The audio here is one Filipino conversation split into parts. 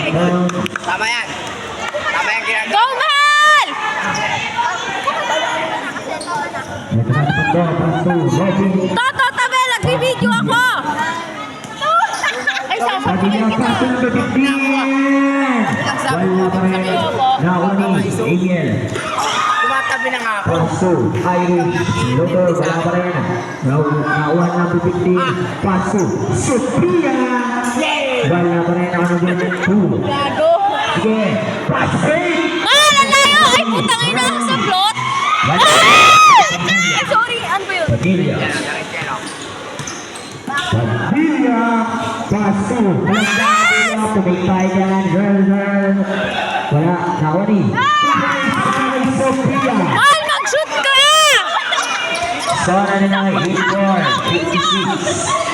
Tama yan. Tama yan ginagawa. Go, Mahal! Toto, tabi, nagbibideo ako! Ay, sasabihin kita. Tumatabi na nga ako. Paso, Irish, Lobo, wala pa rin. Nauhan na 15. Paso, Sophia! Wala pa rin ako ng 2. Gago. Sige, Paso! Ah, lalayo! Ay, putang ina ako sa plot! Ay, sorry, ano ba yun? Padilla. Padilla, Paso. Tumigtay dyan, girl. Wala, nakawani. Sophia! Mahal, mag-shoot ka! Sana na nga, 84, 56.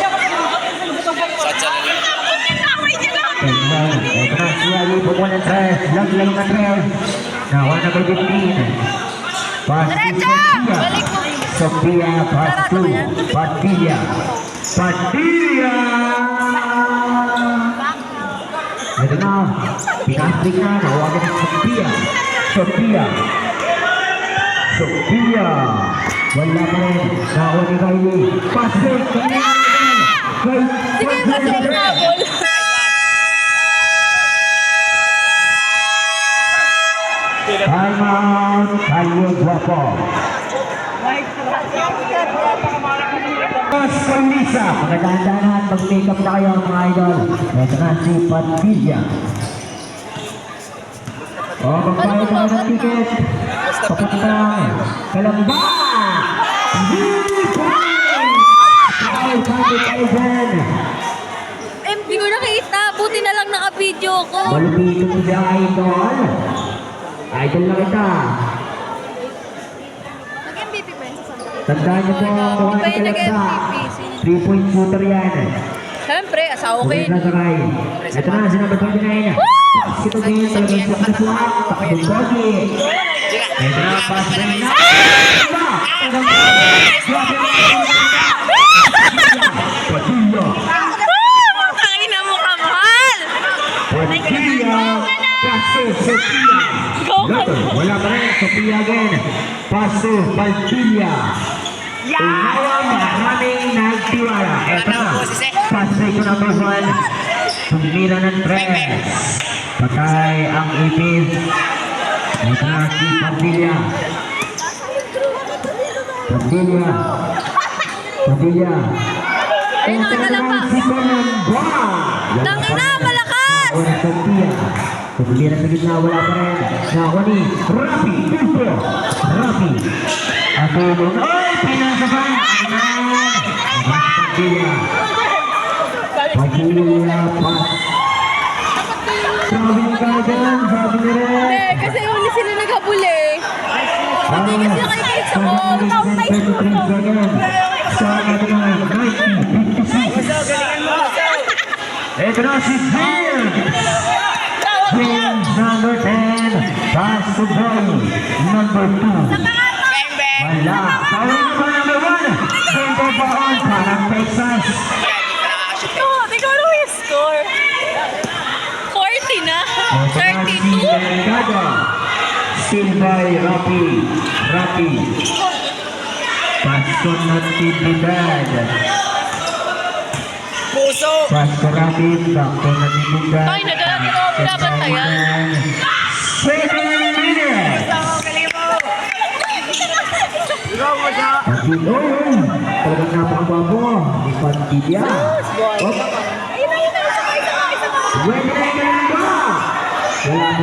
Ito na, siya lipo ng 3. Laglag na 3. Nawa na kay 15. Pass to Sophia. Balik mo. Sophia, pass to Padilla. Padilla! Ito na, pinastig na, nawa na ng Sophia. Sophia! Wala pa rin. Nawa ni Kylie. Pasok! Sige, pasok na, bol. Time out! Kylie Guapo. Mas Kalisa. Magandaan mag-makeup na kayo mga idol. Ito na si Padilla. Magbayad na ng ticket. Papunta Kalamba! Hindi ko nakita. Buti na lang naka-video ko. Malupito mo siya, idol. Idol na kita. Nag-MVP ba yun sa sandali? Tandaan niyo po ang Iba mga yung kalabsa. nag-MVP. 3-point shooter yan. Siyempre, asawa ko Ulit yun. na sakay. Ito na, sinabi ko din na. Ito din, talagang sa kasuhan. Takbong bogi. Ito na, pass na yun. Padilla. Tangina mo ka, Mahal! Padilla. Paso, Sophia. Wala pa rin. Sophia again. Paso, Padilla. Unawa, maraming nagtiwala. Ito na. Paso ko number 1. Tumira ng 3. Patay ang ipin. Ito na si Padilla. Padilla. Ayun, nakakalamba. Si Kalamba. Tangina, malakas! Wala Sophia. Tumira sa gitna, wala pa rin. Nakuha ni Rafi. Rafi. Ako nun. Ay, pinasaban. Padilla. Padilla pa. Sabi ni Kagan, sabi ni Ren. Hindi, kasi huli sila naghabuli. Hindi kasi nakikita sa ball. Tampay sa ito na si James. James number 10. Pass to Boy number 2. Wala. Tawag ko number 1. Center Baon. Parang Texas. Tingnan mo yung score. 40 na. 32. Silvay Rapi. Pasto Natividad. Puso! Pasto Rapi. Pasto Natividad. Ay, naglalaki ko ang binabantayan. 7 minutes. Pagilong. Talagang napakababo. Ni Padilla.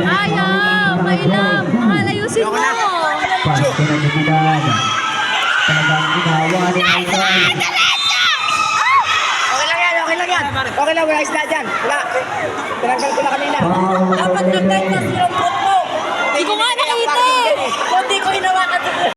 Ayaw, may lang. Mahal, ayusin mo. Pasto Natividad. Talagang ginawa ni Idol. Okay lang yan. Okay lang, wala isda dyan. Wala. Tinanggal ko na kanina. Dapat na tayo na silang mo. Hindi ko nga nakita eh. Hindi ko hinawakan.